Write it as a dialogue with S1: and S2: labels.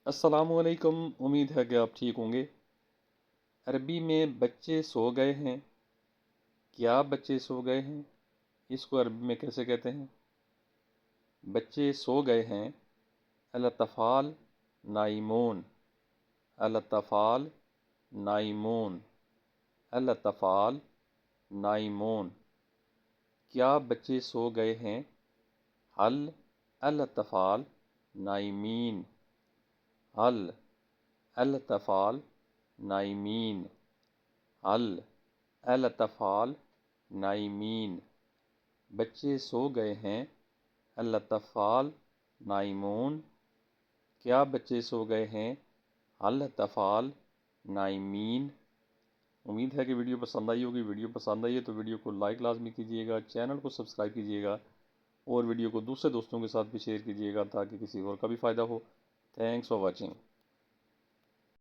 S1: السلام علیکم، امید ہے کہ آپ ٹھیک ہوں گے۔ عربی میں بچے سو گئے ہیں، کیا بچے سو گئے ہیں، اس کو عربی میں کیسے کہتے ہیں؟ بچے سو گئے ہیں، الاطفال نائمون، الاطفال نائمون، الاطفال نائمون۔ کیا بچے سو گئے ہیں؟ هل الاطفال نائمین، هل الاطفال نائمین، هل الاطفال نائمین۔ بچے سو گئے ہیں، الاطفال نائمون۔ کیا بچے سو گئے ہیں؟ الاطفال نائمین۔ امید ہے کہ ویڈیو پسند آئی ہوگی۔ ویڈیو پسند آئی ہے تو ویڈیو کو لائک لازمی کیجیے گا، چینل کو سبسکرائب کیجیے گا اور ویڈیو کو دوسرے دوستوں کے ساتھ بھی شیئر کیجیے گا تاکہ کسی اور کا بھی فائدہ ہو۔ Thanks for watching.